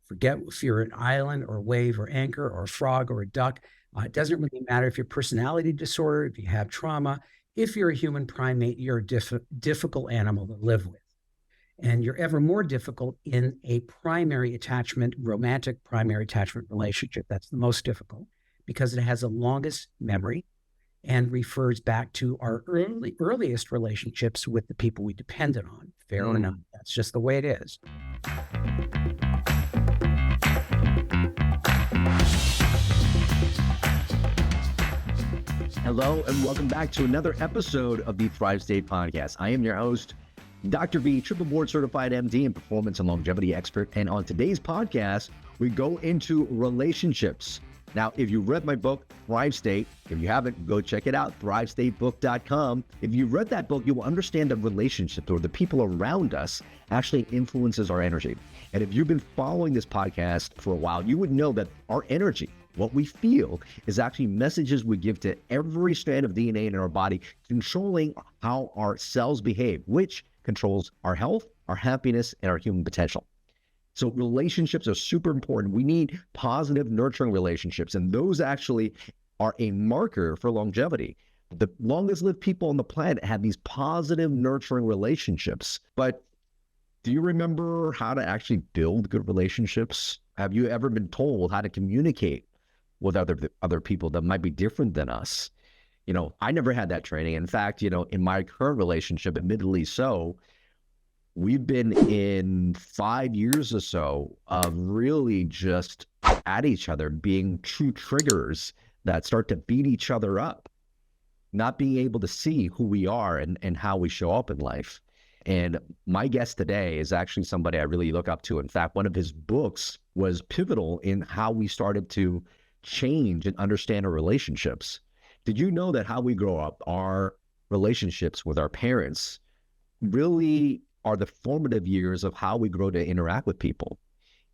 Forget if you're an island or a wave or anchor or a frog or a duck. It doesn't really matter if you're personality disorder, if you have trauma. If you're a human primate, you're a difficult animal to live with. And you're ever more difficult in a primary attachment, romantic primary attachment relationship. That's the most difficult because it has the longest memory and refers back to our earliest relationships with the people we depended on. Fair enough. That's just the way it is. Hello, and welcome back to another episode of the Thrive State Podcast. I am your host, Dr. V, triple board certified MD and performance and longevity expert. And on today's podcast, we go into relationships. Now, if you read my book, Thrive State, if you haven't, go check it out, thrivestatebook.com. If you read that book, you will understand that relationships or the people around us actually influences our energy. And if you've been following this podcast for a while, you would know that our energy, what we feel, is actually messages we give to every strand of DNA in our body, controlling how our cells behave, which controls our health, our happiness, and our human potential. So relationships are super important. We need positive, nurturing relationships, and those actually are a marker for longevity. The longest lived people on the planet have these positive, nurturing relationships. But do you remember how to actually build good relationships? Have you ever been told how to communicate with other people that might be different than us? You know, I never had that training. In fact, you know, in my current relationship, admittedly so, we've been in 5 years or so of really just at each other, being true triggers that start to beat each other up, not being able to see who we are and how we show up in life. And my guest today is actually somebody I really look up to. In fact, one of his books was pivotal in how we started to change and understand our relationships. Did you know that how we grow up, our relationships with our parents, really are the formative years of how we grow to interact with people?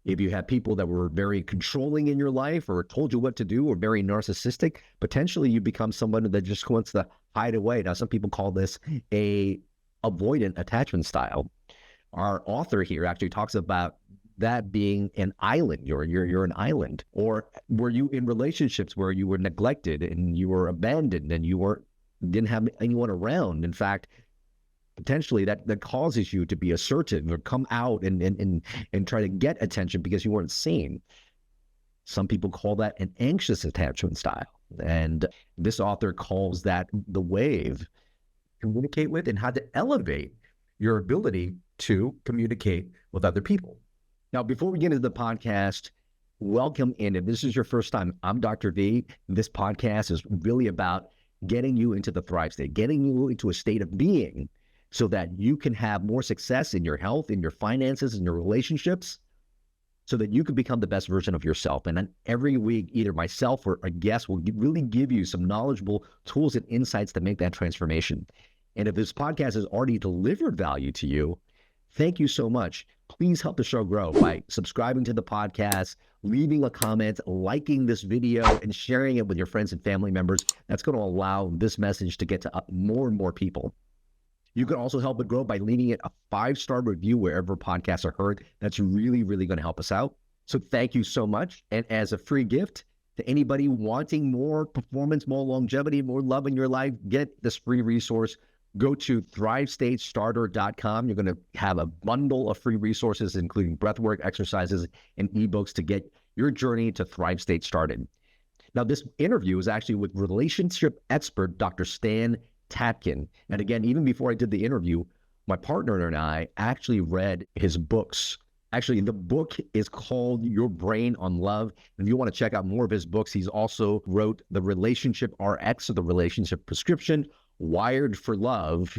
If you have people that were very controlling in your life or told you what to do or very narcissistic, potentially you become someone that just wants to hide away. Now, some people call this a avoidant attachment style. Our author here actually talks about that being an island. You're an island. Or were you in relationships where you were neglected and you were abandoned and you didn't have anyone around? In fact, potentially that causes you to be assertive or come out and try to get attention because you weren't seen. Some people call that an anxious attachment style. And this author calls that the wave. Communicate with and how to elevate your ability to communicate with other people. Now, before we get into the podcast, welcome in. If this is your first time, I'm Dr. V. This podcast is really about getting you into the Thrive state, getting you into a state of being so that you can have more success in your health, in your finances, in your relationships, so that you can become the best version of yourself. And then every week, either myself or a guest will really give you some knowledgeable tools and insights to make that transformation. And if this podcast has already delivered value to you, thank you so much. Please help the show grow by subscribing to the podcast, leaving a comment, liking this video, and sharing it with your friends and family members. That's going to allow this message to get to more and more people. You can also help it grow by leaving it a 5-star review wherever podcasts are heard. That's really, really going to help us out. So thank you so much. And as a free gift to anybody wanting more performance, more longevity, more love in your life, get this free resource. Go to thrivestatestarter.com. You're going to have a bundle of free resources, including breathwork, exercises, and ebooks to get your journey to Thrive State started. Now, this interview is actually with relationship expert, Dr. Stan Tatkin. And again, even before I did the interview, my partner and I actually read his books. Actually, the book is called Your Brain on Love. And if you want to check out more of his books, he's also wrote The Relationship RX, or The Relationship Prescription, Wired for Love,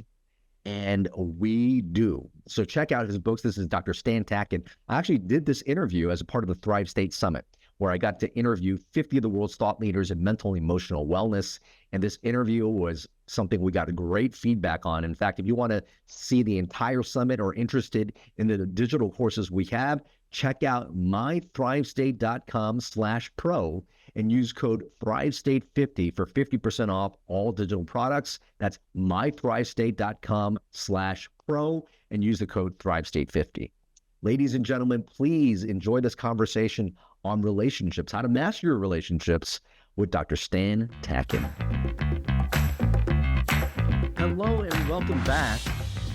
and We Do. So check out his books. This is Dr. Stan Tatkin. I actually did this interview as a part of the Thrive State Summit, where I got to interview 50 of the world's thought leaders in mental and emotional wellness. And this interview was something we got great feedback on. In fact, if you want to see the entire summit or interested in the digital courses we have, check out mythrivestate.com/pro and use code ThriveState50 for 50% off all digital products. That's mythrivestate.com/pro and use the code ThriveState50. Ladies and gentlemen, please enjoy this conversation on relationships, how to master your relationships with Dr. Stan Tatkin. Hello and welcome back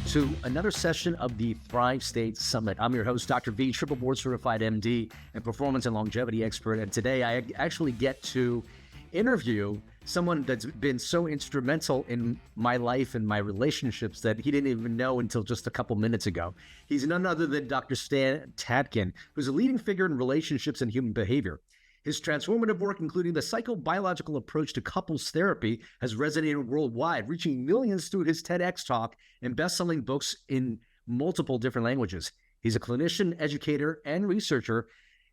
to another session of the Thrive State Summit. I'm your host, Dr. V, triple board certified MD and performance and longevity expert. And today I actually get to interview someone that's been so instrumental in my life and my relationships that he didn't even know until just a couple minutes ago. He's none other than Dr. Stan Tatkin, who's a leading figure in relationships and human behavior. His transformative work, including the psychobiological approach to couples therapy, has resonated worldwide, reaching millions through his TEDx talk and best-selling books in multiple different languages. He's a clinician, educator, and researcher,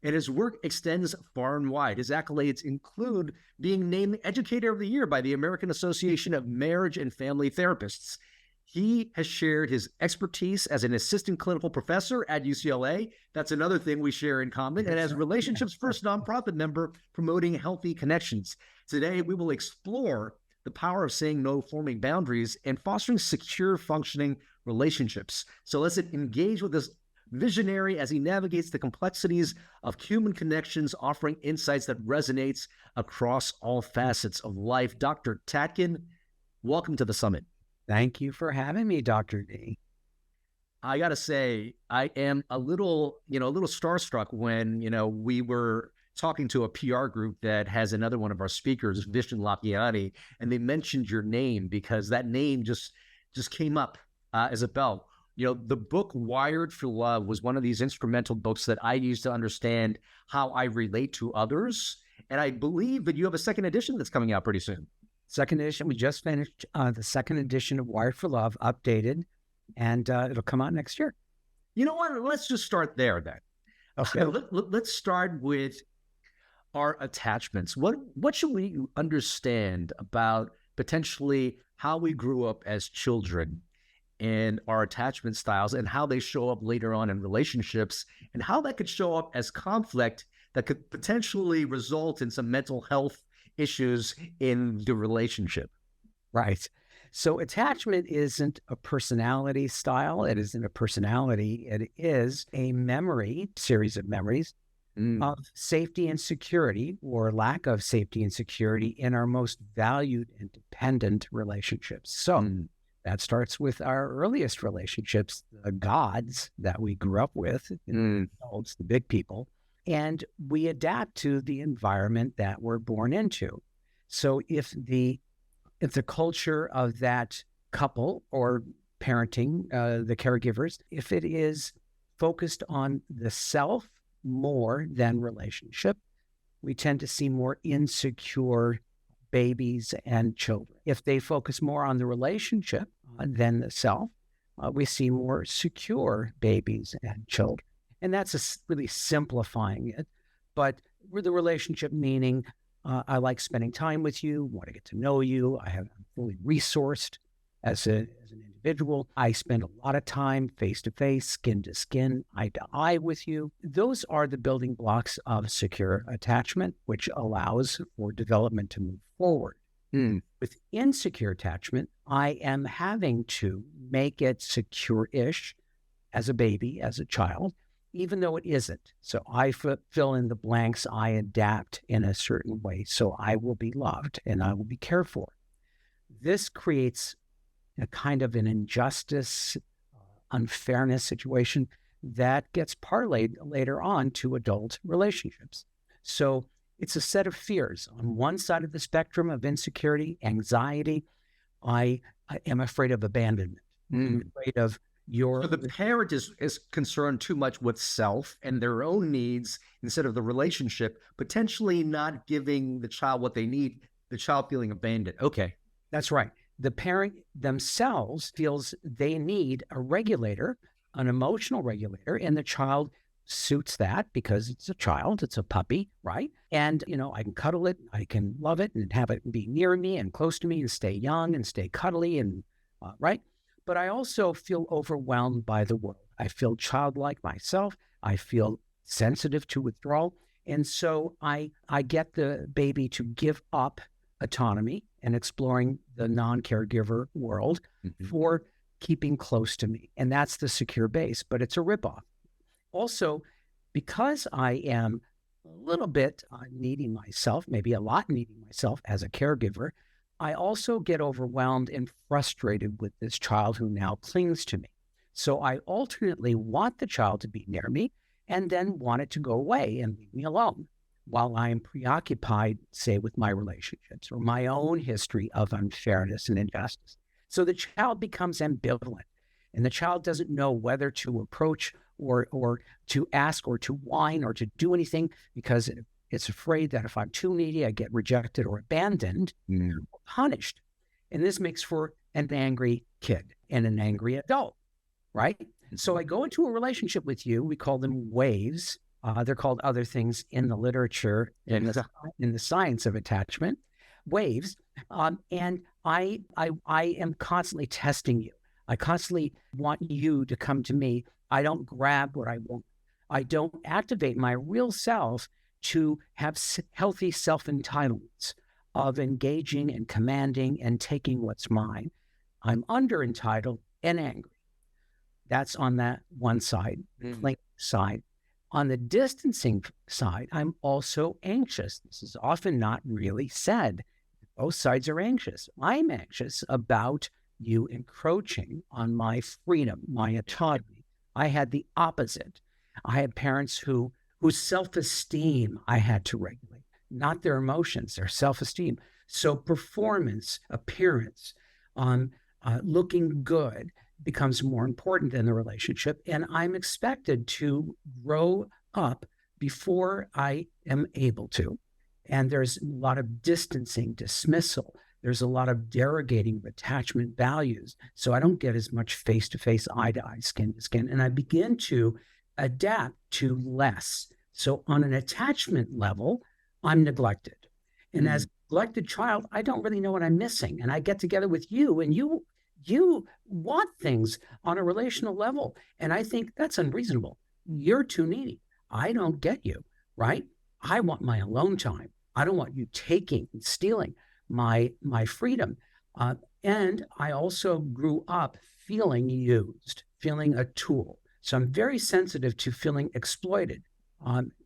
and his work extends far and wide. His accolades include being named Educator of the Year by the American Association of Marriage and Family Therapists. He has shared his expertise as an assistant clinical professor at UCLA. That's another thing we share in common. And as Relationships First nonprofit member promoting healthy connections. Today, we will explore the power of saying no, forming boundaries, and fostering secure, functioning relationships. So let's engage with this visionary as he navigates the complexities of human connections, offering insights that resonates across all facets of life. Dr. Tatkin, welcome to the summit. Thank you for having me, Dr. D. I got to say, I am a little starstruck when, we were talking to a PR group that has another one of our speakers, Vishen Lakiani, and they mentioned your name because that name just came up as a bell. The book Wired for Love was one of these instrumental books that I use to understand how I relate to others. And I believe that you have a second edition that's coming out pretty soon. Second edition, we just finished the second edition of Wired for Love, updated, and it'll come out next year. You know what? Let's just start there then. Okay. Let's start with our attachments. What should we understand about potentially how we grew up as children and our attachment styles and how they show up later on in relationships and how that could show up as conflict that could potentially result in some mental health issues in the relationship? Right. So attachment isn't a personality style. It isn't a personality. It is a series of memories of safety and security, or lack of safety and security, in our most valued and dependent relationships. So that starts with our earliest relationships, the gods that we grew up with, the big people, and we adapt to the environment that we're born into. So if the culture of that couple or parenting, the caregivers, if it is focused on the self more than relationship, we tend to see more insecure babies and children. If they focus more on the relationship than the self, we see more secure babies and children. And that's really simplifying it. But with the relationship meaning, I like spending time with you, want to get to know you. I'm fully resourced as an individual. I spend a lot of time face-to-face, skin-to-skin, eye-to-eye with you. Those are the building blocks of secure attachment, which allows for development to move forward. With insecure attachment, I am having to make it secure-ish as a baby, as a child, even though it isn't. So I fill in the blanks, I adapt in a certain way, so I will be loved and I will be cared for. This creates a kind of an injustice, unfairness situation that gets parlayed later on to adult relationships. So it's a set of fears. On one side of the spectrum of insecurity, anxiety, I am afraid of abandonment. I'm afraid of So the parent is concerned too much with self and their own needs instead of the relationship, potentially not giving the child what they need, the child feeling abandoned. Okay. That's right. The parent themselves feels they need a regulator, an emotional regulator, and the child suits that because it's a child, it's a puppy, right? And, I can cuddle it, I can love it and have it be near me and close to me and stay young and stay cuddly and, right? But I also feel overwhelmed by the world. I feel childlike myself. I feel sensitive to withdrawal. And so I get the baby to give up autonomy and exploring the non-caregiver world for keeping close to me. And that's the secure base, but it's a ripoff. also, because I am a little bit needing myself, maybe a lot needing myself as a caregiver, I also get overwhelmed and frustrated with this child who now clings to me. So I alternately want the child to be near me and then want it to go away and leave me alone while I am preoccupied, say, with my relationships or my own history of unfairness and injustice. So the child becomes ambivalent, and the child doesn't know whether to approach or to ask or to whine or to do anything because it's afraid that if I'm too needy, I get rejected or abandoned or punished. And this makes for an angry kid and an angry adult, right? So I go into a relationship with you. We call them waves. They're called other things in the literature, in the science of attachment, waves. And I am constantly testing you. I constantly want you to come to me. I don't grab what I want. I don't activate my real self to have healthy self-entitlements of engaging and commanding and taking what's mine. I'm under-entitled and angry. That's on that one side, clinging side. On the distancing side, I'm also anxious. This is often not really said. Both sides are anxious. I'm anxious about you encroaching on my freedom, my autonomy. I had the opposite. I had parents whose self-esteem I had to regulate, not their emotions, their self-esteem. So performance, appearance, looking good becomes more important in the relationship. And I'm expected to grow up before I am able to. And there's a lot of distancing, dismissal. There's a lot of derogating of attachment values. So I don't get as much face-to-face, eye-to-eye, skin-to-skin. And I begin to adapt to less. So on an attachment level, I'm neglected. And as a neglected child, I don't really know what I'm missing. And I get together with you, and you want things on a relational level. And I think that's unreasonable. You're too needy. I don't get you, right? I want my alone time. I don't want you taking and stealing my freedom. And I also grew up feeling used, feeling a tool. So I'm very sensitive to feeling exploited,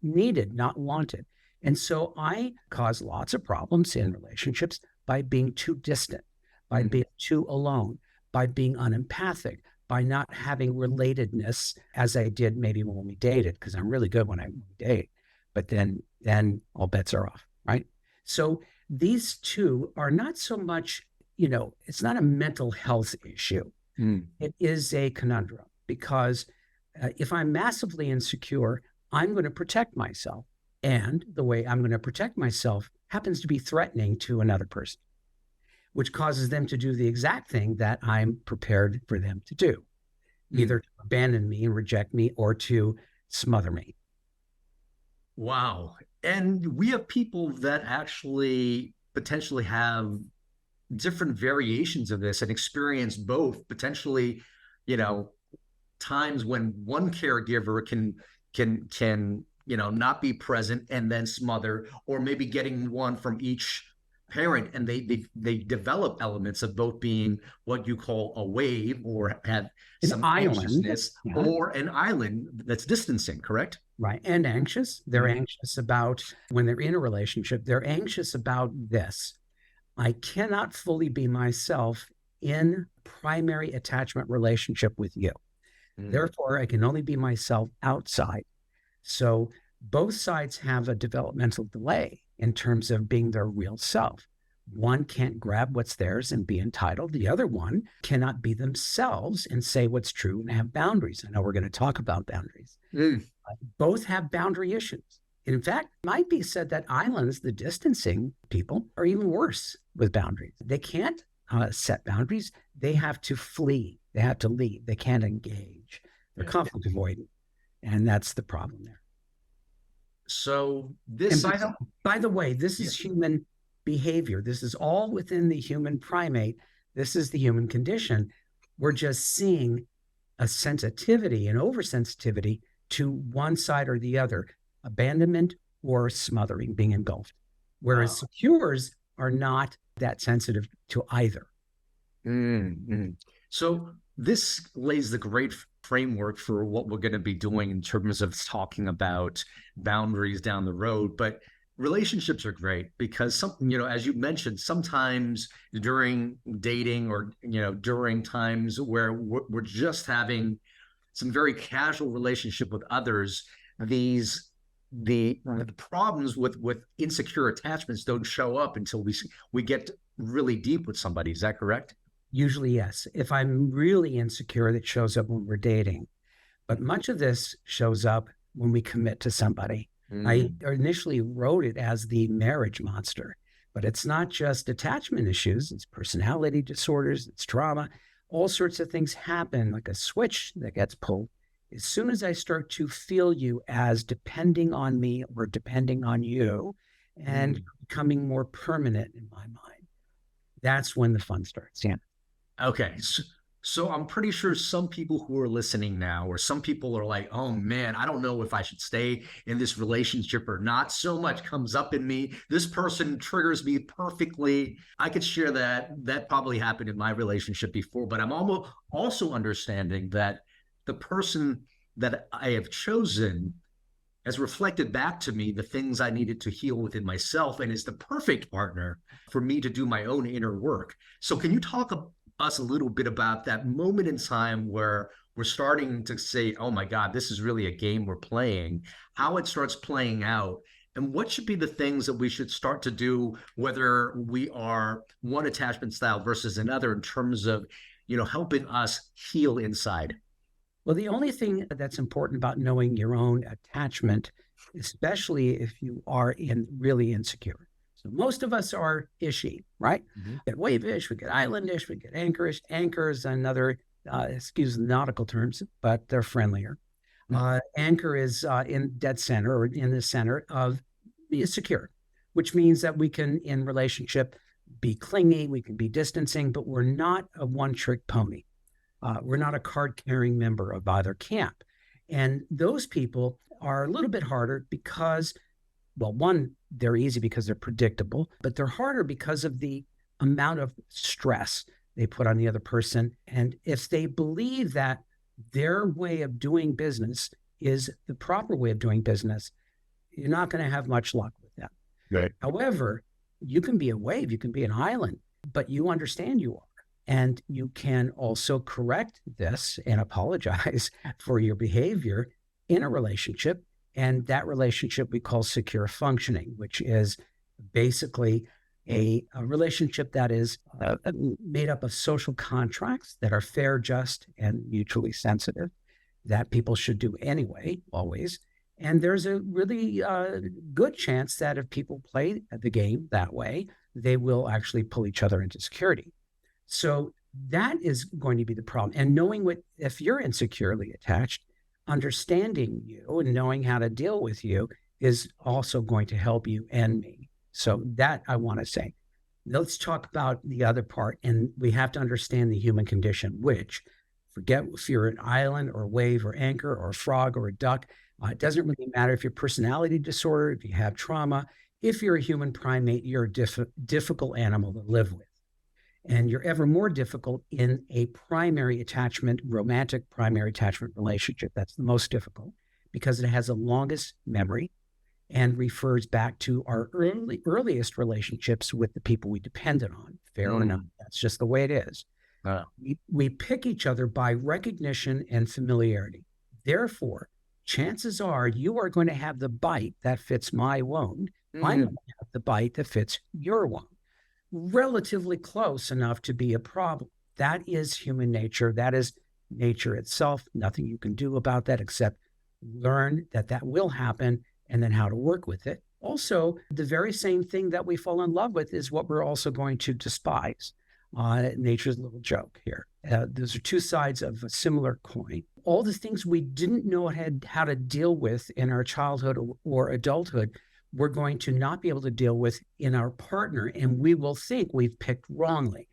needed, not wanted. And so I cause lots of problems in relationships by being too distant, by being too alone, by being unempathic, by not having relatedness as I did maybe when we dated, because I'm really good when I date, but then all bets are off, right? So these two are not so much, it's not a mental health issue. It is a conundrum because if I'm massively insecure, I'm going to protect myself. And the way I'm going to protect myself happens to be threatening to another person, which causes them to do the exact thing that I'm prepared for them to do, either to abandon me and reject me or to smother me. Wow. And we have people that actually potentially have different variations of this and experience both, potentially, times when one caregiver can not be present and then smother, or maybe getting one from each parent, and they develop elements of both being what you call a wave or have some anxiousness, or an island that's distancing, correct? Right. And anxious. They're anxious about, when they're in a relationship, they're anxious about this. I cannot fully be myself in primary attachment relationship with you. Therefore, I can only be myself outside. So both sides have a developmental delay in terms of being their real self. One can't grab what's theirs and be entitled. The other one cannot be themselves and say what's true and have boundaries. I know we're going to talk about boundaries. Both have boundary issues. In fact, it might be said that islands, the distancing people, are even worse with boundaries. They can't set boundaries. They have to flee. They have to leave. They can't engage. They're conflict avoidant. And that's the problem there. So this, by the way, this is human behavior. This is all within the human primate. This is the human condition. We're just seeing a sensitivity and oversensitivity to one side or the other, abandonment or smothering, being engulfed. Whereas secures are not that sensitive to either. So this lays the great framework for what we're going to be doing in terms of talking about boundaries down the road. But relationships are great because as you mentioned, sometimes during dating or, during times where we're just having some very casual relationship with others, the problems with insecure attachments don't show up until we get really deep with somebody. Is that correct? Usually, yes. If I'm really insecure, that shows up when we're dating. But much of this shows up when we commit to somebody. I initially wrote it as the marriage monster, but it's not just attachment issues, it's personality disorders, it's trauma. All sorts of things happen, like a switch that gets pulled. As soon as I start to feel you as depending on me or depending on you and becoming more permanent in my mind, that's when the fun starts. Yeah. Okay. So I'm pretty sure some people who are listening now, or some people are like, oh man, I don't know if I should stay in this relationship or not. So much comes up in me. This person triggers me perfectly. I could share that probably happened in my relationship before, but I'm almost also understanding that the person that I have chosen has reflected back to me the things I needed to heal within myself and is the perfect partner for me to do my own inner work. So can you talk us a little bit about that moment in time where we're starting to say, oh my God, this is really a game we're playing, how it starts playing out, and what should be the things that we should start to do, whether we are one attachment style versus another, in terms of, helping us heal inside? Well, the only thing that's important about knowing your own attachment, especially if you are really insecure. So most of us are ishy, right? We get wave-ish, we get islandish, we get anchorish. Anchor is another, excuse the nautical terms, but they're friendlier. Anchor is in dead center or in the center of being secure, which means that we can, in relationship, be clingy, we can be distancing, but we're not a one-trick pony. We're not a card-carrying member of either camp. And those people are a little bit harder because, well, one, they're easy because they're predictable, but they're harder because of the amount of stress they put on the other person. And if they believe that their way of doing business is the proper way of doing business, you're not going to have much luck with that. Right. However, you can be a wave, you can be an island, but you understand you are. And you can also correct this and apologize for your behavior in a relationship. And that relationship we call secure functioning, which is basically a relationship that is made up of social contracts that are fair, just, and mutually sensitive, that people should do anyway, always. And there's a really good chance that if people play the game that way, they will actually pull each other into security. So that is going to be the problem. And knowing if you're insecurely attached, understanding you and knowing how to deal with you is also going to help you and me. So that I want to say. Let's talk about the other part. And we have to understand the human condition, which, forget if you're an island or a wave or anchor or a frog or a duck. It doesn't really matter if you're personality disorder, if you have trauma. If you're a human primate, you're a difficult animal to live with. And you're ever more difficult in a primary attachment, romantic primary attachment relationship. That's the most difficult because it has the longest memory and refers back to our earliest relationships with the people we depended on. Fair enough. That's just the way it is. We pick each other by recognition and familiarity. Therefore, chances are you are going to have the bite that fits my wound. I'm going to have the bite that fits your wound. Relatively close enough to be a problem. That is human nature. That is nature itself. Nothing you can do about that except learn that will happen and then how to work with it. Also, the very same thing that we fall in love with is what we're also going to despise. Nature's little joke here. Those are two sides of a similar coin. All the things we didn't know how to deal with in our childhood or adulthood, we're going to not be able to deal with in our partner, and we will think we've picked wrongly.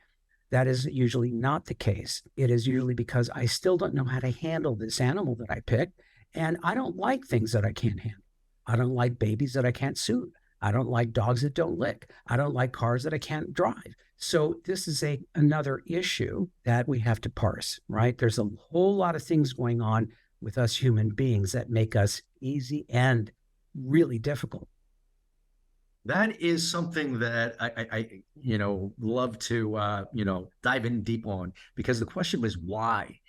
That is usually not the case. It is usually because I still don't know how to handle this animal that I picked, and I don't like things that I can't handle. I don't like babies that I can't soothe. I don't like dogs that don't lick. I don't like cars that I can't drive. So this is another issue that we have to parse, right? There's a whole lot of things going on with us human beings that make us easy and really difficult. That is something that I love to, dive in deep on, because the question was why.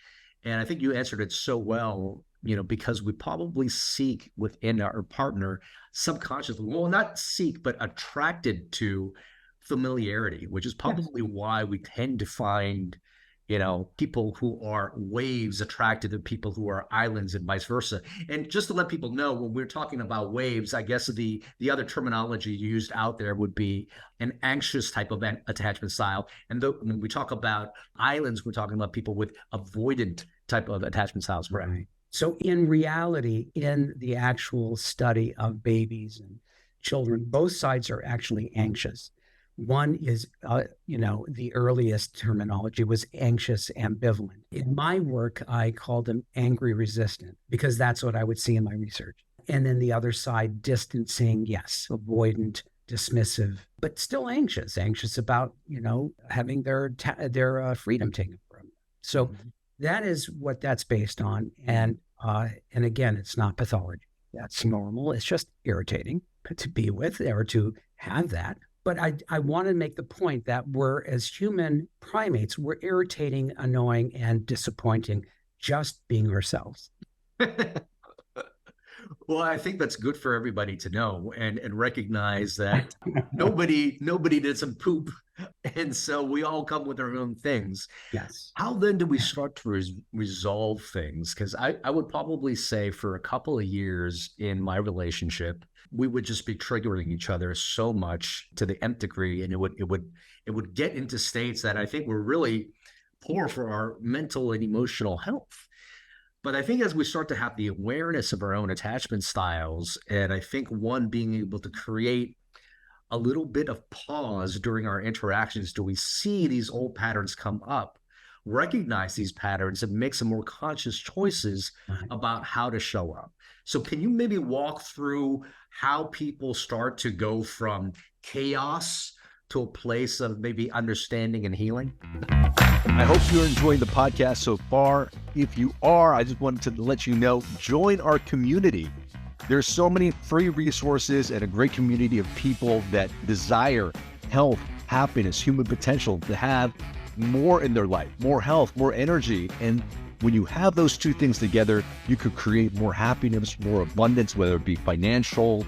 And I think you answered it so well, because we probably seek within our partner subconsciously, well, not seek, but attracted to familiarity, which is Yes. probably why we tend to find, people who are waves attracted to people who are islands and vice versa. And just to let people know, when we're talking about waves, I guess the other terminology used out there would be an anxious type of attachment style. And when we talk about islands, we're talking about people with avoidant type of attachment styles, correct? Right. So in reality, in the actual study of babies and children, both sides are actually anxious. One is, the earliest terminology was anxious ambivalent. In my work, I called them angry resistant because that's what I would see in my research. And then the other side, distancing, yes, avoidant, dismissive, but still anxious about, having their freedom taken from them. So that is what that's based on. And again, it's not pathology. That's normal. It's just irritating to be with or to have that. But I want to make the point that we're, as human primates, we're irritating, annoying, and disappointing just being ourselves. Well, I think that's good for everybody to know and recognize that nobody doesn't poop. And so we all come with our own things. Yes. How then do we start to resolve things? Because I would probably say for a couple of years in my relationship, we would just be triggering each other so much to the nth degree, and it would get into states that I think were really poor for our mental and emotional health. But I think as we start to have the awareness of our own attachment styles, and I think one being able to create a little bit of pause during our interactions, do we see these old patterns come up, recognize these patterns, and make some more conscious choices Right. about how to show up. So can you maybe walk through how people start to go from chaos to a place of maybe understanding and healing? I hope you're enjoying the podcast so far. If you are, I just wanted to let you know, join our community. There's so many free resources and a great community of people that desire health, happiness, human potential, to have more in their life, more health, more energy. And when you have those two things together, you could create more happiness, more abundance, whether it be financial,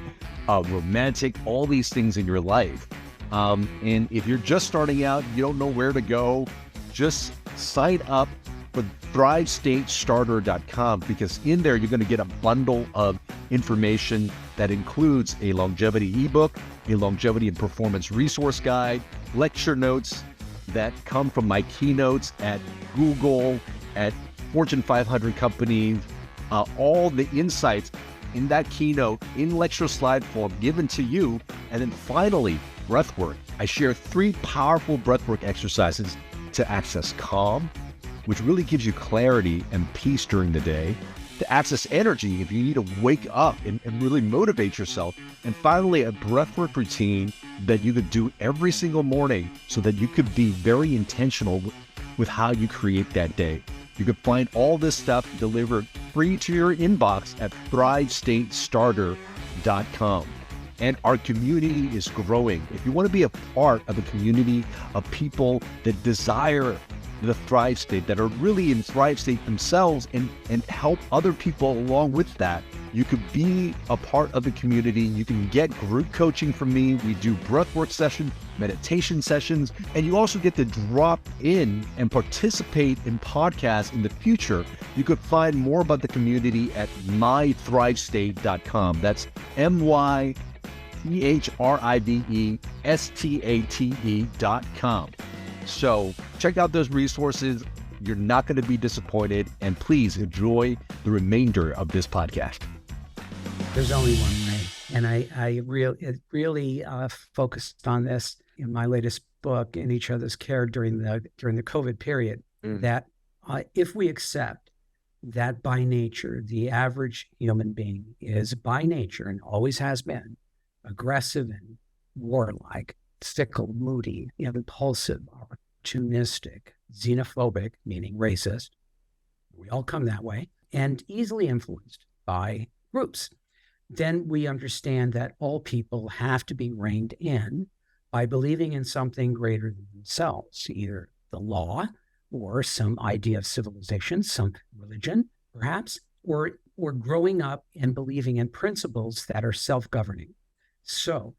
romantic, all these things in your life. And if you're just starting out, you don't know where to go, just sign up for thrivestatestarter.com, because in there you're going to get a bundle of information that includes a longevity ebook, a longevity and performance resource guide, lecture notes that come from my keynotes at Google, at Fortune 500 companies, all the insights in that keynote in lecture slide form given to you. And then finally, breathwork. I share 3 powerful breathwork exercises to access calm, which really gives you clarity and peace during the day, to access energy if you need to wake up and really motivate yourself, and finally a breathwork routine that you could do every single morning so that you could be very intentional with how you create that day. You can find all this stuff delivered free to your inbox at thrivestatestarter.com. And our community is growing. If you want to be a part of a community of people that desire the Thrive State, that are really in Thrive State themselves, and help other people along with that, you could be a part of the community. You can get group coaching from me. We do breathwork sessions, meditation sessions, and you also get to drop in and participate in podcasts in the future. You could find more about the community at mythrivestate.com. That's mythrivestate.com. So check out those resources. You're not going to be disappointed. And please enjoy the remainder of this podcast. There's only one way. And I really focused on this in my latest book, In Each Other's Care, during the COVID period, that if we accept that by nature, the average human being is by nature, and always has been, aggressive and warlike, fickle, moody, impulsive, opportunistic, xenophobic, meaning racist. We all come that way, and easily influenced by groups. Then we understand that all people have to be reined in by believing in something greater than themselves, either the law or some idea of civilization, some religion, perhaps, or growing up and believing in principles that are self-governing. So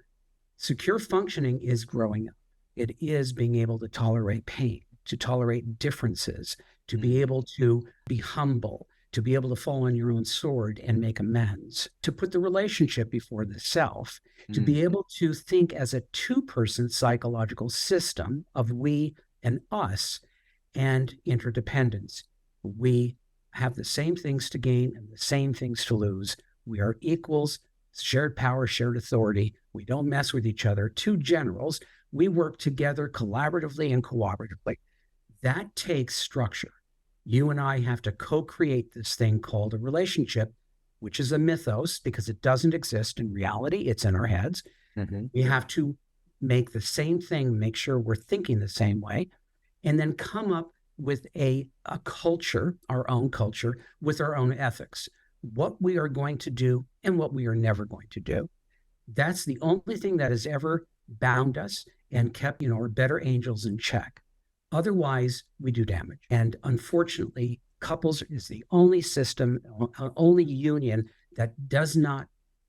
secure functioning is growing up. It is being able to tolerate pain, to tolerate differences, to be able to be humble, to be able to fall on your own sword and make amends, to put the relationship before the self, to be able to think as a two-person psychological system of we and us, and interdependence. We have the same things to gain and the same things to lose. We are equals, shared power, shared authority. We don't mess with each other. Two generals. We work together collaboratively and cooperatively. That takes structure. You and I have to co-create this thing called a relationship, which is a mythos because it doesn't exist in reality. It's in our heads. We have to make the same thing, make sure we're thinking the same way, and then come up with a culture, our own culture, with our own ethics, what we are going to do and what we are never going to do. That's the only thing that has ever bound us and kept, our better angels in check. Otherwise, we do damage. And unfortunately, couples is the only system, only union that does not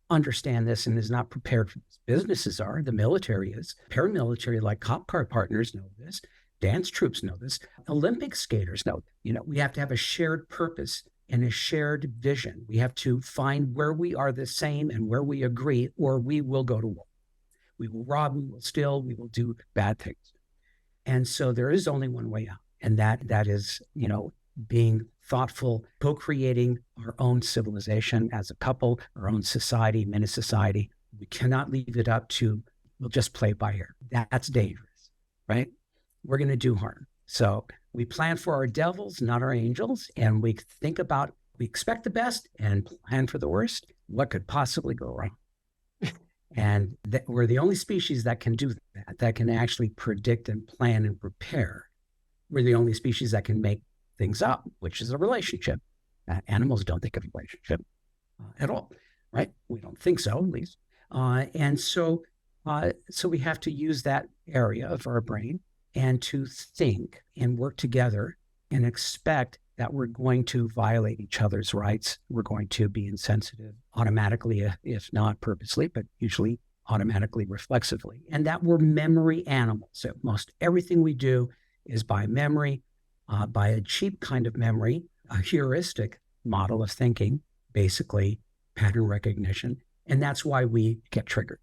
understand this and is not prepared for this. Businesses are, the military is, paramilitary like cop car partners know this, dance troops know this, Olympic skaters know, we have to have a shared purpose and a shared vision. We have to find where we are the same and where we agree, or we will go to war. We will rob, we will steal, we will do bad things. And so there is only one way out. And that is, being thoughtful, co-creating our own civilization as a couple, our own society, mini society. We cannot leave it up to, we'll just play by ear. That's dangerous, right? We're going to do harm. So we plan for our devils, not our angels. And we expect the best and plan for the worst. What could possibly go wrong? And we're the only species that can do that can actually predict and plan and prepare. We're the only species that can make things up, which is a relationship. Animals don't think of a relationship at all, right? We don't think so, at least. And so we have to use that area of our brain and to think and work together and expect that we're going to violate each other's rights. We're going to be insensitive automatically, if not purposely, but usually automatically, reflexively. And that we're memory animals. So most everything we do is by memory, by a cheap kind of memory, a heuristic model of thinking, basically pattern recognition. And that's why we get triggered.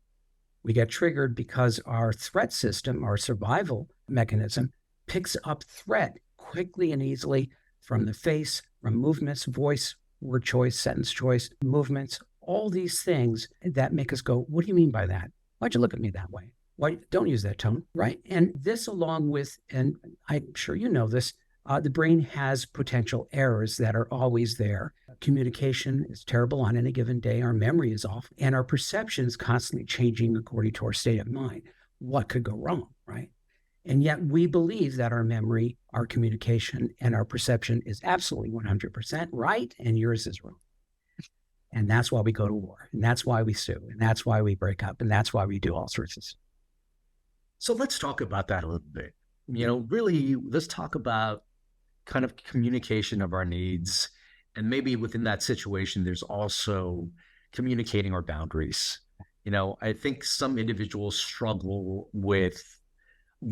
We get triggered because our threat system, our survival mechanism, picks up threat quickly and easily from the face, from movements, voice, word choice, sentence choice, movements, all these things that make us go, what do you mean by that? Why'd you look at me that way? Why don't use that tone, right? And this along with, and I'm sure you know this, the brain has potential errors that are always there. Communication is terrible on any given day. Our memory is off and our perception is constantly changing according to our state of mind. What could go wrong, right? And yet we believe that our memory, our communication, and our perception is absolutely 100% right, and yours is wrong. And that's why we go to war, and that's why we sue, and that's why we break up, and that's why we do all sorts of stuff. So let's talk about that a little bit. Really, let's talk about kind of communication of our needs. And maybe within that situation, there's also communicating our boundaries. I think some individuals struggle with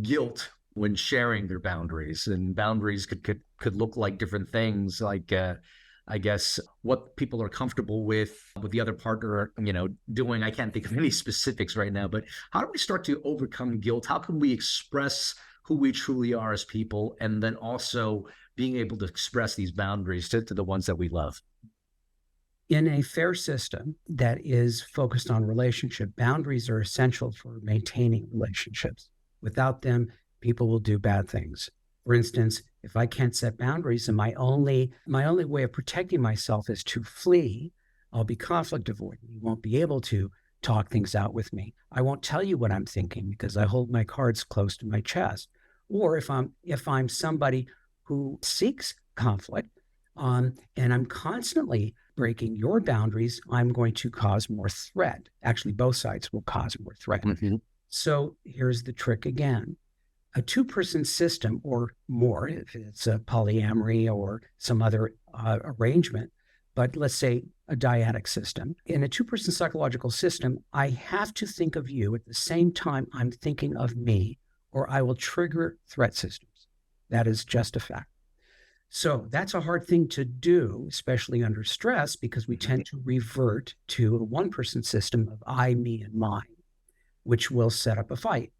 guilt when sharing their boundaries, and boundaries could look like different things, like I guess what people are comfortable with the other partner, doing. I can't think of any specifics right now, but how do we start to overcome guilt? How can we express who we truly are as people, and then also being able to express these boundaries to the ones that we love? In a fair system that is focused on relationship, boundaries are essential for maintaining relationships. Without them, people will do bad things. For instance, if I can't set boundaries and my only way of protecting myself is to flee, I'll be conflict avoidant. You won't be able to talk things out with me. I won't tell you what I'm thinking because I hold my cards close to my chest. Or if I'm somebody who seeks conflict, and I'm constantly breaking your boundaries, I'm going to cause more threat. Actually, both sides will cause more threat. Mm-hmm. So here's the trick again. A two-person system or more, if it's a polyamory or some other arrangement, but let's say a dyadic system. In a two-person psychological system, I have to think of you at the same time I'm thinking of me, or I will trigger threat systems. That is just a fact. So that's a hard thing to do, especially under stress, because we tend to revert to a one-person system of I, me, and mine, which will set up a fight.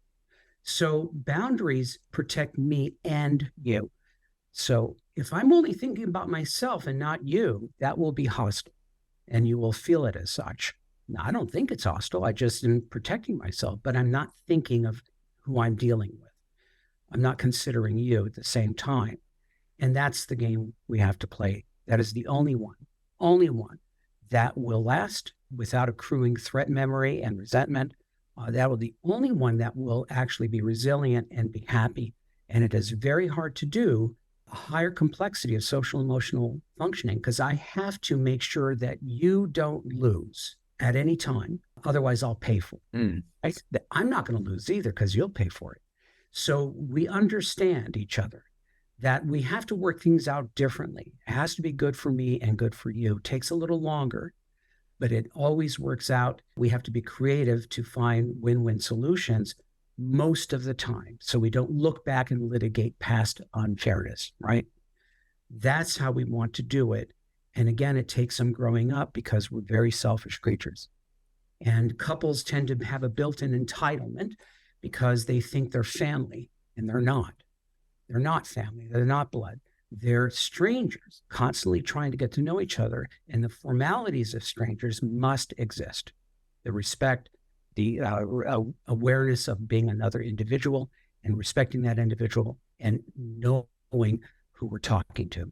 So boundaries protect me and you. So if I'm only thinking about myself and not you, that will be hostile, and you will feel it as such. Now, I don't think it's hostile. I just am protecting myself, but I'm not thinking of who I'm dealing with. I'm not considering you at the same time. And that's the game we have to play. That is the only one that will last without accruing threat memory and resentment. That will be the only one that will actually be resilient and be happy. And it is very hard to do a higher complexity of social emotional functioning because I have to make sure that you don't lose at any time. Otherwise, I'll pay for it. I'm not going to lose either because you'll pay for it. So we understand each other, that we have to work things out differently. It has to be good for me and good for you. It takes a little longer, but it always works out. We have to be creative to find win-win solutions most of the time, so we don't look back and litigate past unfairness, right? That's how we want to do it. And again, it takes some growing up because we're very selfish creatures. And couples tend to have a built-in entitlement because they think they're family, and they're not. They're not family. They're not blood. They're strangers constantly trying to get to know each other. And the formalities of strangers must exist. The respect, the awareness of being another individual and respecting that individual and knowing who we're talking to.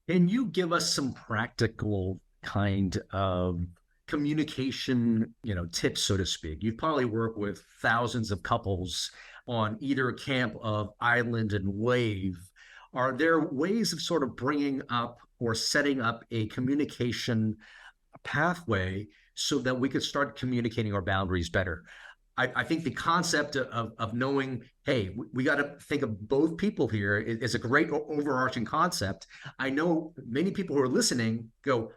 Can you give us some practical kind of communication, tips, so to speak? You've probably worked with thousands of couples on either camp of island and wave. Are there ways of sort of bringing up or setting up a communication pathway so that we could start communicating our boundaries better? I think the concept of knowing, hey, we got to think of both people here is a great overarching concept. I know many people who are listening go,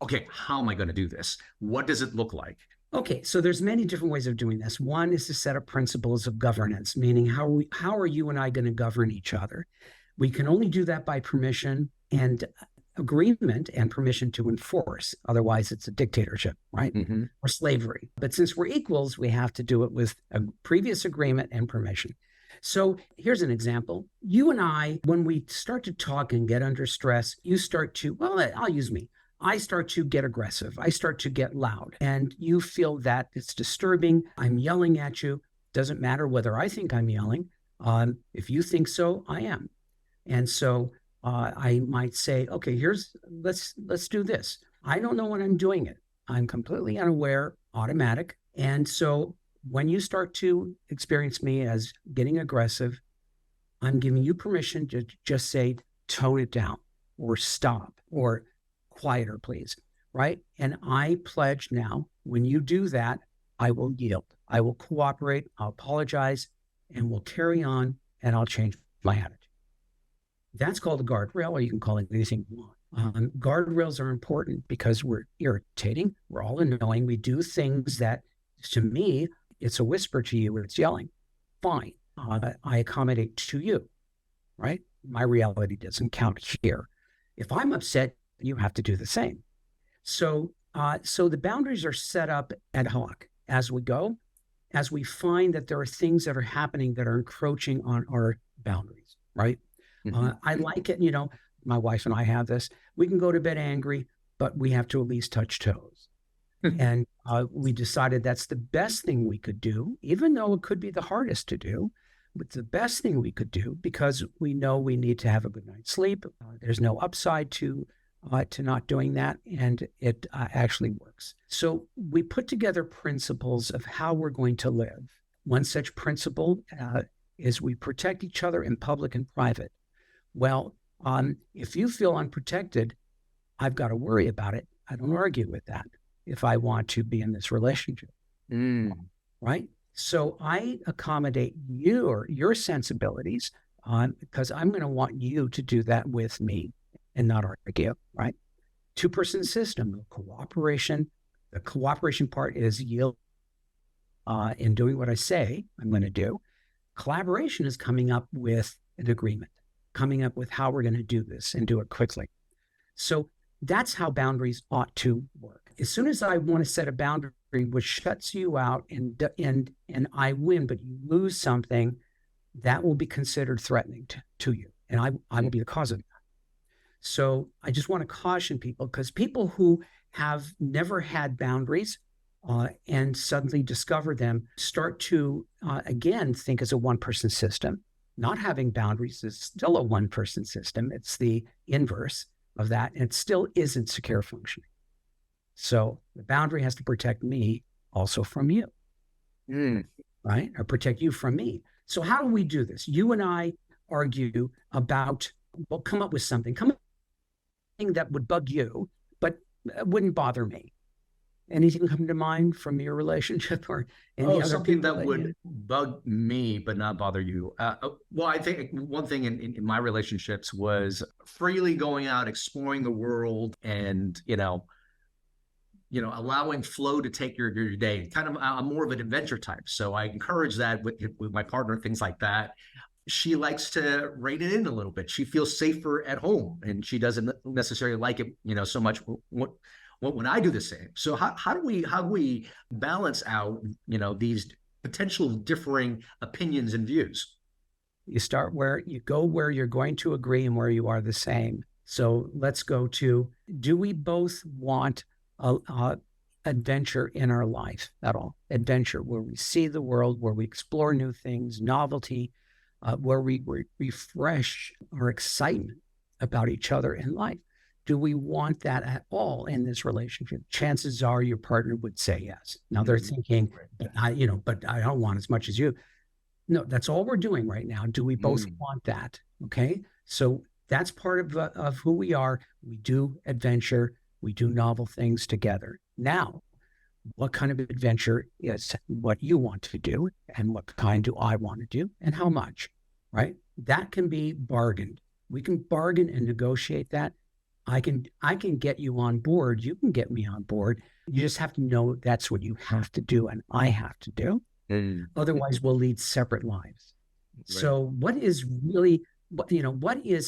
okay, how am I going to do this? What does it look like? Okay, so there's many different ways of doing this. One is to set up principles of governance, meaning how are you and I going to govern each other? We can only do that by permission and agreement and permission to enforce. Otherwise, it's a dictatorship, right? Mm-hmm. Or slavery. But since we're equals, we have to do it with a previous agreement and permission. So here's an example. You and I, when we start to talk and get under stress, you start to, well, I'll use me. I start to get aggressive. I start to get loud. And you feel that it's disturbing. I'm yelling at you. Doesn't matter whether I think I'm yelling. If you think so, I am. And so I might say, okay, let's do this. I don't know when I'm doing it. I'm completely unaware, automatic. And so when you start to experience me as getting aggressive, I'm giving you permission to just say, tone it down or stop or quieter, please, right? And I pledge now, when you do that, I will yield. I will cooperate. I'll apologize and we'll carry on and I'll change my attitude. That's called a guardrail, or you can call it anything you want. Guardrails are important because we're irritating. We're all annoying. We do things that, to me, it's a whisper to you, it's yelling. Fine. I accommodate to you, right? My reality doesn't count here. If I'm upset, you have to do the same. So the boundaries are set up ad hoc as we go, as we find that there are things that are happening that are encroaching on our boundaries, right? I like it, my wife and I have this. We can go to bed angry, but we have to at least touch toes. And we decided that's the best thing we could do, even though it could be the hardest to do. But the best thing we could do because we know we need to have a good night's sleep. There's no upside to to not doing that, and it actually works. So we put together principles of how we're going to live. One such principle is we protect each other in public and private. Well, if you feel unprotected, I've got to worry about it. I don't argue with that if I want to be in this relationship. Right? So I accommodate your sensibilities because I'm going to want you to do that with me and not argue, right? Two-person system, cooperation. The cooperation part is yield in doing what I say I'm going to do. Collaboration is coming up with an agreement, coming up with how we're going to do this and do it quickly. So that's how boundaries ought to work. As soon as I want to set a boundary which shuts you out and I win, but you lose something, that will be considered threatening to you. And I will be the cause of that. So I just want to caution people, because people who have never had boundaries and suddenly discover them start to, again, think as a one-person system. Not having boundaries is still a one-person system. It's the inverse of that, and it still isn't secure functioning. So the boundary has to protect me also from you, right? Or protect you from me. So how do we do this? You and I argue about, well, come up with something that would bug you, but wouldn't bother me. Anything come to mind from your relationship or any other something people that would bug me but not bother you? Well, I think one thing in my relationships was freely going out, exploring the world, and allowing flow to take your day. Kind of, I'm more of an adventure type, so I encourage that with my partner, things like that. She likes to rein it in a little bit. She feels safer at home, and she doesn't necessarily like it, so much when I do the same. So how do we balance out, these potential differing opinions and views? You start where you're going to agree and where you are the same. So let's go to, do we both want adventure in our life at all? Adventure, where we see the world, where we explore new things, novelty, where we refresh our excitement about each other in life. Do we want that at all in this relationship? Chances are your partner would say yes. Now they're thinking, but I don't want as much as you. No, that's all we're doing right now. Do we both want that? Okay. So that's part of who we are. We do adventure. We do novel things together. Now, what kind of adventure is what you want to do, and what kind do I want to do, and how much, right? That can be bargained. We can bargain and negotiate that. I can get you on board. You can get me on board. You just have to know that's what you have to do and I have to do. Otherwise, we'll lead separate lives. Right. So what is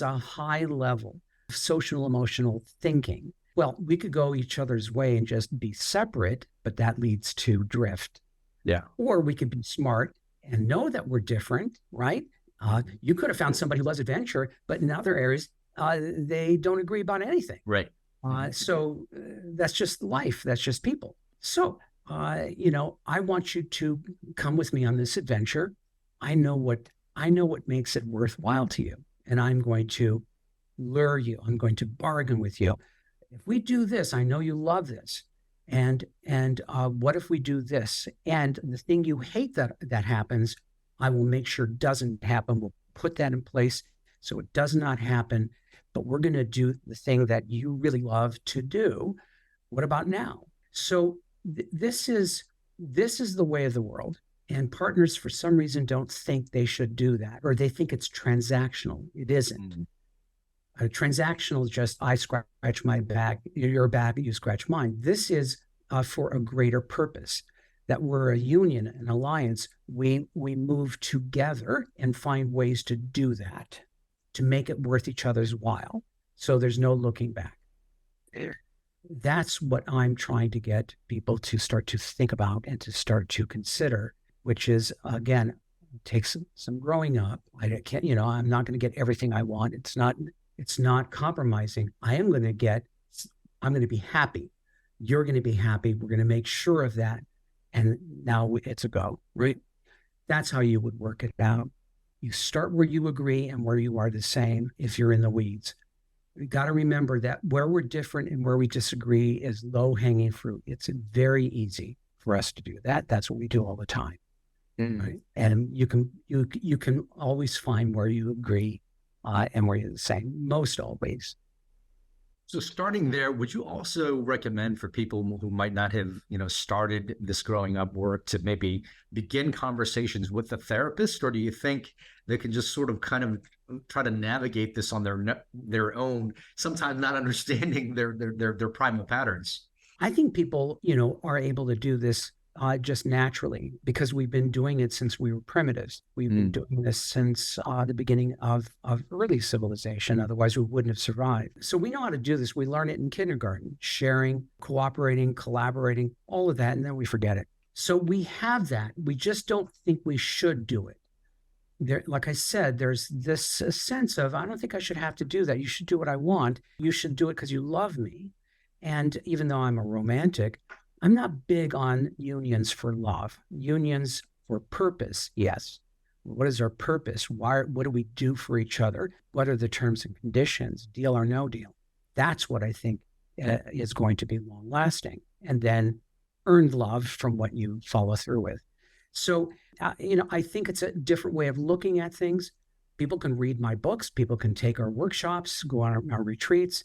a high level of social emotional thinking? Well, we could go each other's way and just be separate, but that leads to drift. Yeah. Or we could be smart and know that we're different, right? You could have found somebody who loves adventure, but in other areas, they don't agree about anything. Right. So that's just life. That's just people. So, I want you to come with me on this adventure. I know what makes it worthwhile to you, and I'm going to lure you. I'm going to bargain with you. If we do this, I know you love this. And what if we do this? And the thing you hate that happens, I will make sure doesn't happen. We'll put that in place so it does not happen. But we're going to do the thing that you really love to do. What about now? So this is the way of the world. And partners, for some reason, don't think they should do that, or they think it's transactional. It isn't. Transactional is just, I scratch my back, your back, you scratch mine. This is for a greater purpose, that we're a union, an alliance. We move together and find ways to do that, to make it worth each other's while. So there's no looking back. That's what I'm trying to get people to start to think about and to start to consider, which is, again, takes some growing up. I can't, I'm not going to get everything I want. It's not compromising. I'm going to be happy. You're going to be happy. We're going to make sure of that. And now it's a go, right? That's how you would work it out. You start where you agree and where you are the same if you're in the weeds. We got to remember that where we're different and where we disagree is low hanging fruit. It's very easy for us to do that. That's what we do all the time. Right? And you can always find where you agree and where you're the same, most always. So starting there, would you also recommend for people who might not have, started this growing up work to maybe begin conversations with a therapist, or do you think they can just sort of kind of try to navigate this on their own, sometimes not understanding their primal patterns? I think people, are able to do this just naturally because we've been doing it since we were primitives. We've been doing this since the beginning of early civilization. Otherwise, we wouldn't have survived. So we know how to do this. We learn it in kindergarten, sharing, cooperating, collaborating, all of that, and then we forget it. So we have that. We just don't think we should do it. There, like I said, there's this sense of, I don't think I should have to do that. You should do what I want. You should do it because you love me. And even though I'm a romantic, I'm not big on unions for love. Unions for purpose, yes. What is our purpose? What do we do for each other? What are the terms and conditions, deal or no deal? That's what I think is going to be long lasting. And then earned love from what you follow through with. So, I think it's a different way of looking at things. People can read my books. People can take our workshops, go on our retreats,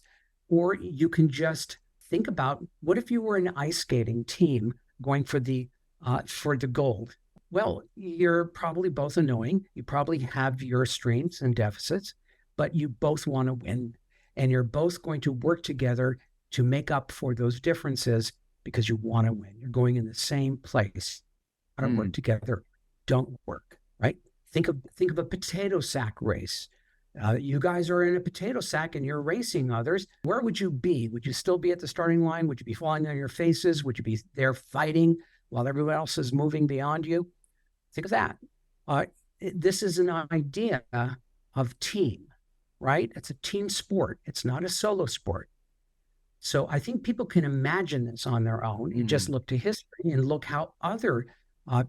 or you can just think about, what if you were an ice skating team going for the gold? Well, you're probably both annoying. You probably have your strengths and deficits, but you both want to win. And you're both going to work together to make up for those differences because you want to win. You're going in the same place. Don't work together. Don't work, right? Think of a potato sack race. You guys are in a potato sack and you're racing others. Where would you be? Would you still be at the starting line? Would you be falling on your faces? Would you be there fighting while everyone else is moving beyond you? Think of that. This is an idea of team, right? It's a team sport. It's not a solo sport. So I think people can imagine this on their own and just look to history and look how other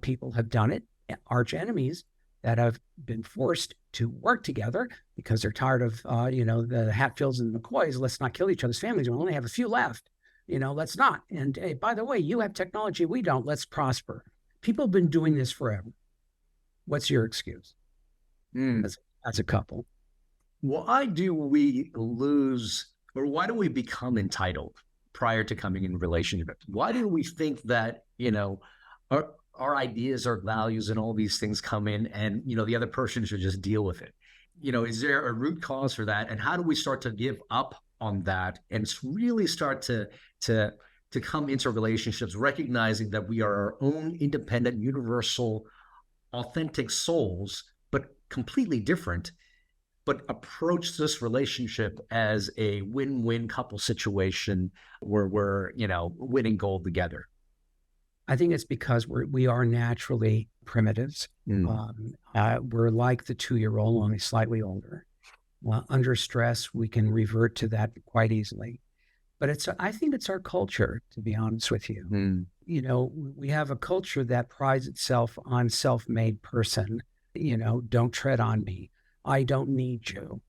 people have done it, arch enemies that have been forced to work together because they're tired of, the Hatfields and McCoys. Let's not kill each other's families. We only have a few left. Let's not. And hey, by the way, you have technology. We don't. Let's prosper. People have been doing this forever. What's your excuse? As a couple. Why do we lose, or why do we become entitled prior to coming in relationship? Why do we think that, our ideas, our values, and all these things come in and, the other person should just deal with it? Is there a root cause for that? And how do we start to give up on that and really start to come into relationships, recognizing that we are our own independent, universal, authentic souls, but completely different, but approach this relationship as a win-win couple situation where we're, winning gold together? I think it's because we are naturally primitives. We're like the 2-year-old, only slightly older. Under stress, we can revert to that quite easily. But I think it's our culture, to be honest with you. We have a culture that prides itself on self-made person. Don't tread on me. I don't need you.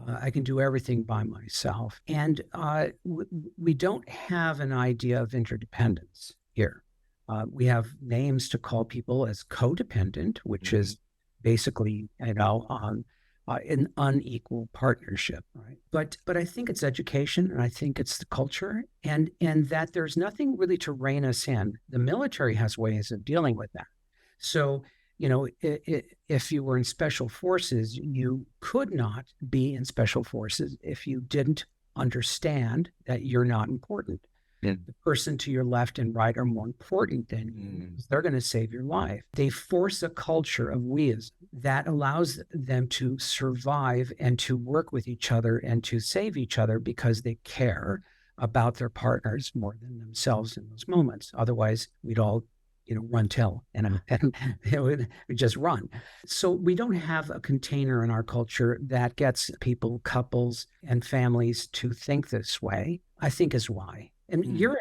I can do everything by myself. And we don't have an idea of interdependence here. We have names to call people as codependent, which is basically, an unequal partnership, right? But I think it's education, and I think it's the culture, and that there's nothing really to rein us in. The military has ways of dealing with that. So, if you were in special forces, you could not be in special forces if you didn't understand that you're not important. The person to your left and right are more important than you. They're going to save your life. They force a culture of weism that allows them to survive and to work with each other and to save each other because they care about their partners more than themselves in those moments. Otherwise, we'd all, run till and we just run. So we don't have a container in our culture that gets people, couples, and families to think this way, I think is why. And you're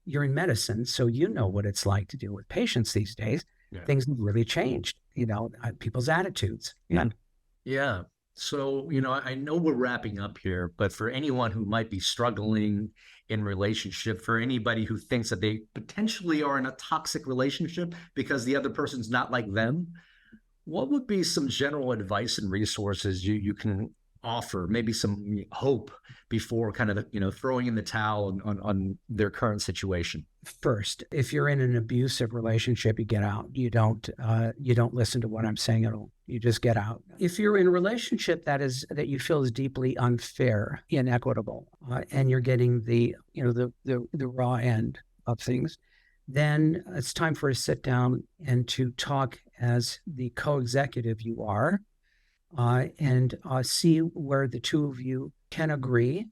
in medicine, so you know what it's like to deal with patients these days. Yeah. Things have really changed, people's attitudes. Yeah. So, I know we're wrapping up here, but for anyone who might be struggling in relationship, for anybody who thinks that they potentially are in a toxic relationship because the other person's not like them, what would be some general advice and resources you can offer? Maybe some hope before kind of throwing in the towel on their current situation. First, if you're in an abusive relationship, you get out. You don't listen to what I'm saying at all. You just get out. If you're in a relationship that you feel is deeply unfair, inequitable, and you're getting the raw end of things, then it's time for a sit down and to talk as the co-executive you are, and see where the two of you can agree.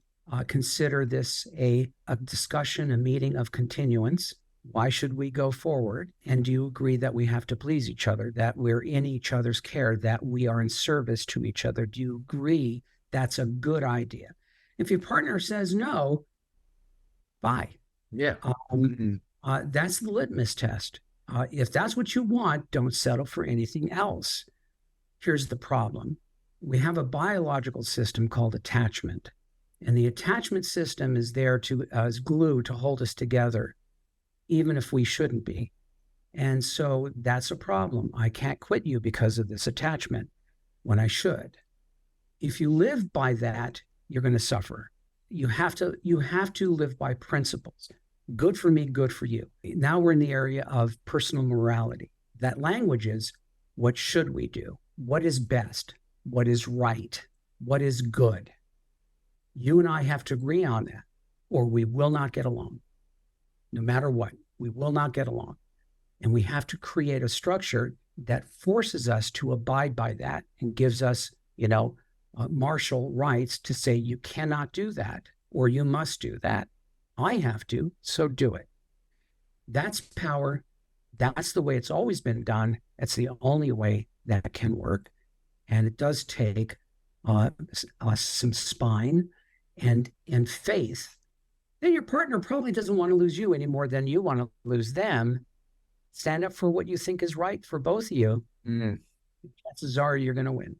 Consider this a discussion, a meeting of continuance. Why should we go forward? And do you agree that we have to please each other, that we're in each other's care, that we are in service to each other? Do you agree that's a good idea? If your partner says no, bye. Yeah. That's the litmus test. If that's what you want, don't settle for anything else. Here's the problem. We have a biological system called attachment. And the attachment system is there as glue to hold us together, even if we shouldn't be. And so that's a problem. I can't quit you because of this attachment when I should. If you live by that, you're going to suffer. You have to live by principles. Good for me, good for you. Now we're in the area of personal morality. That language is, what should we do? What is best? What is right? What is good? You and I have to agree on that, or we will not get along. No matter what, we will not get along. And we have to create a structure that forces us to abide by that and gives us, martial rights to say, you cannot do that, or you must do that. I have to, so do it. That's power. That's the way it's always been done. That's the only way that can work. And it does take some spine and faith. Then your partner probably doesn't want to lose you any more than you want to lose them. Stand up for what you think is right for both of you. Chances are you're going to win.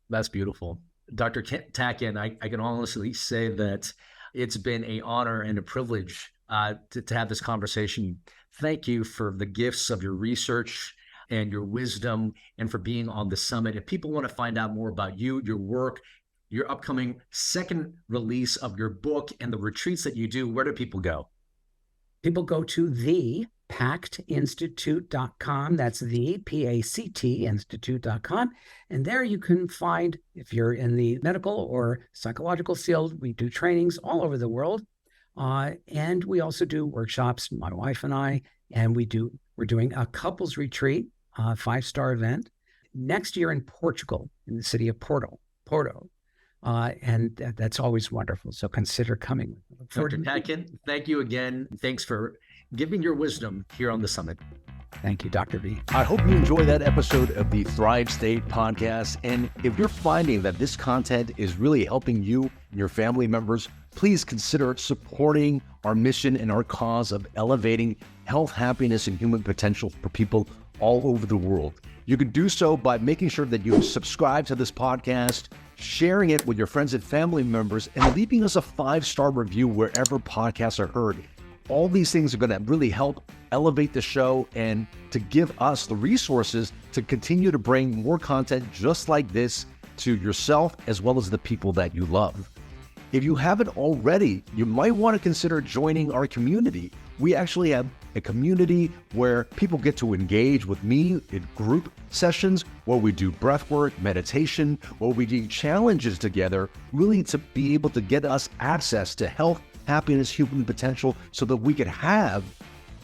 That's beautiful. Dr. Tatkin, I can honestly say that it's been an honor and a privilege to have this conversation. Thank you for the gifts of your research and your wisdom, and for being on the summit. If people want to find out more about you, your work, your upcoming second release of your book, and the retreats that you do, where do people go? People go to thepactinstitute.com. That's the PACT Institute.com. And there you can find, if you're in the medical or psychological field, we do trainings all over the world. And we also do workshops, my wife and I, and we're doing a couples retreat, 5-star event next year in Portugal, in the city of Porto. And that's always wonderful. So consider coming. Dr. Tatkin, thank you again. Thanks for giving your wisdom here on the summit. Thank you, Dr. V. I hope you enjoyed that episode of the Thrive State podcast. And if you're finding that this content is really helping you and your family members, please consider supporting our mission and our cause of elevating health, happiness, and human potential for people all over the world. You can do so by making sure that you subscribe to this podcast, sharing it with your friends and family members, and leaving us a 5-star review wherever podcasts are heard. All these things are going to really help elevate the show and to give us the resources to continue to bring more content just like this to yourself as well as the people that you love. If you haven't already, you might want to consider joining our community. We actually have a community where people get to engage with me in group sessions, where we do breathwork, meditation, where we do challenges together, really to be able to get us access to health, happiness, human potential, so that we could have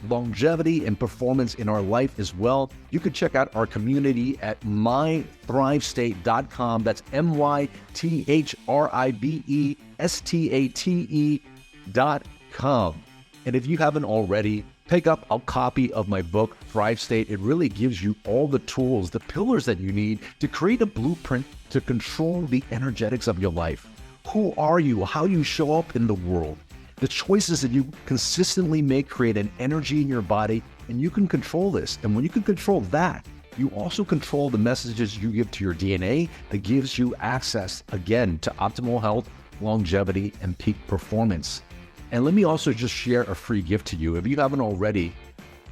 longevity and performance in our life as well. You can check out our community at mythrivestate.com. That's mythrivestate.com. And if you haven't already, pick up a copy of my book, Thrive State. It really gives you all the tools, the pillars that you need to create a blueprint to control the energetics of your life. Who are you? How you show up in the world? The choices that you consistently make create an energy in your body, and you can control this. And when you can control that, you also control the messages you give to your DNA that gives you access, again, to optimal health, longevity, and peak performance. And let me also just share a free gift to you. If you haven't already,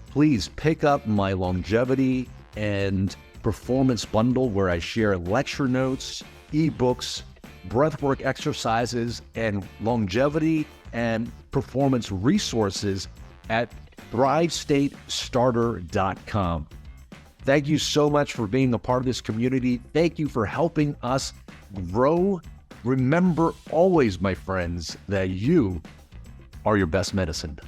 please pick up my longevity and performance bundle where I share lecture notes, ebooks, breathwork exercises, and longevity and performance resources at thrivestatestarter.com. Thank you so much for being a part of this community. Thank you for helping us grow. Remember always, my friends, that you are your best medicine.